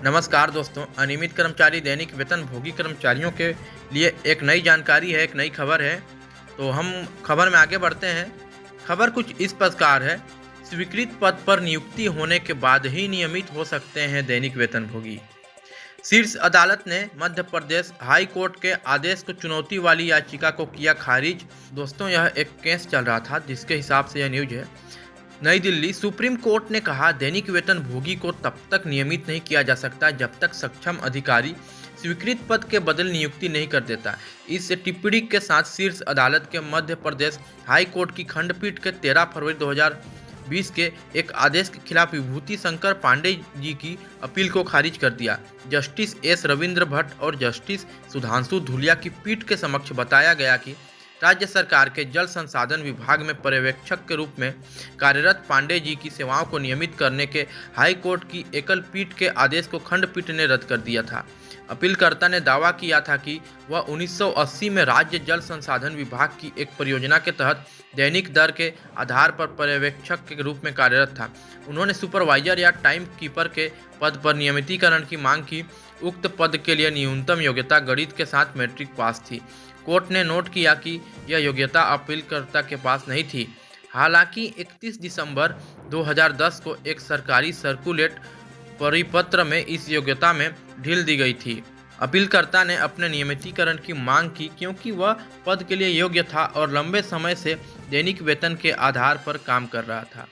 नमस्कार दोस्तों, अनियमित कर्मचारी दैनिक वेतन भोगी कर्मचारियों के लिए एक नई जानकारी है, एक नई खबर है। तो हम खबर में आगे बढ़ते हैं। खबर कुछ इस प्रकार है। स्वीकृत पद पर नियुक्ति होने के बाद ही नियमित हो सकते हैं दैनिक वेतन भोगी। शीर्ष अदालत ने मध्य प्रदेश हाई कोर्ट के आदेश को चुनौती वाली याचिका को किया खारिज। दोस्तों, यह एक केस चल रहा था जिसके हिसाब से यह न्यूज है। नई दिल्ली सुप्रीम कोर्ट ने कहा, दैनिक वेतन भोगी को तब तक नियमित नहीं किया जा सकता जब तक सक्षम अधिकारी स्वीकृत पद के बदले नियुक्ति नहीं कर देता। इस टिप्पणी के साथ शीर्ष अदालत के मध्य प्रदेश हाई कोर्ट की खंडपीठ के 13 फरवरी 2020 के एक आदेश के खिलाफ विभूति शंकर पांडे जी की अपील को खारिज कर दिया। जस्टिस एस रविंद्र भट्ट और जस्टिस सुधांशु धूलिया की पीठ के समक्ष बताया गया कि राज्य सरकार के जल संसाधन विभाग में पर्यवेक्षक के रूप में कार्यरत पांडे जी की सेवाओं को नियमित करने के हाई कोर्ट की एकल पीठ के आदेश को खंडपीठ ने रद्द कर दिया था। अपीलकर्ता ने दावा किया था कि वह 1980 में राज्य जल संसाधन विभाग की एक परियोजना के तहत दैनिक दर के आधार पर पर्यवेक्षक के रूप में कार्यरत था। उन्होंने सुपरवाइजर या टाइम कीपर के पद पर नियमितीकरण की मांग की। उक्त पद के लिए न्यूनतम योग्यता गणित के साथ मैट्रिक पास थी। कोर्ट ने नोट किया कि यह योग्यता अपीलकर्ता के पास नहीं थी। हालांकि 31 दिसंबर 2010 को एक सरकारी सर्कुलेट परिपत्र में इस योग्यता में ढील दी गई थी। अपीलकर्ता ने अपने नियमितीकरण की मांग की क्योंकि वह पद के लिए योग्य था और लंबे समय से दैनिक वेतन के आधार पर काम कर रहा था।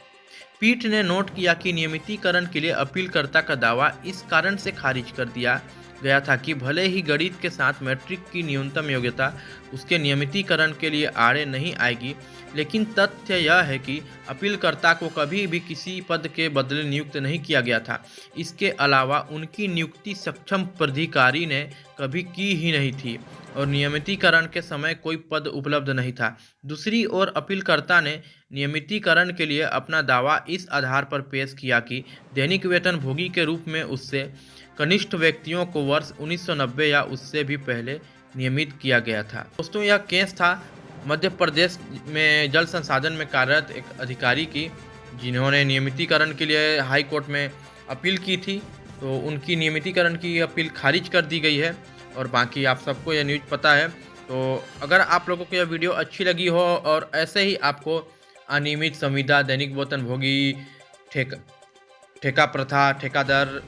पीठ ने नोट किया कि नियमितीकरण के लिए अपीलकर्ता का दावा इस कारण से खारिज कर दिया गया था कि भले ही गणित के साथ मैट्रिक की न्यूनतम योग्यता उसके नियमितीकरण के लिए आड़े नहीं आएगी, लेकिन तथ्य यह है कि अपीलकर्ता को कभी भी किसी पद के बदले नियुक्त नहीं किया गया था। इसके अलावा उनकी नियुक्ति सक्षम प्राधिकारी ने कभी की ही नहीं थी और नियमितीकरण के समय कोई पद उपलब्ध नहीं था। दूसरी ओर अपीलकर्ता ने नियमितीकरण के लिए अपना दावा इस आधार पर पेश किया कि दैनिक वेतन भोगी के रूप में उससे कनिष्ठ व्यक्तियों को वर्ष 1990 या उससे भी पहले नियमित किया गया था। दोस्तों, यह केस था मध्य प्रदेश में जल संसाधन में कार्यरत एक अधिकारी की, जिन्होंने नियमितीकरण के लिए हाई कोर्ट में अपील की थी। तो उनकी नियमितीकरण की अपील खारिज कर दी गई है और बाकी आप सबको यह न्यूज़ पता है। तो अगर आप लोगों को यह वीडियो अच्छी लगी हो और ऐसे ही आपको अनियमित संविदा, दैनिक वेतन भोगी, ठेका प्रथा, ठेकादर,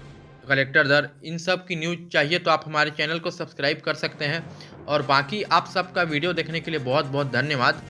कलेक्टर दर, इन सब की न्यूज़ चाहिए तो आप हमारे चैनल को सब्सक्राइब कर सकते हैं। और बाकी आप सबका वीडियो देखने के लिए बहुत बहुत धन्यवाद।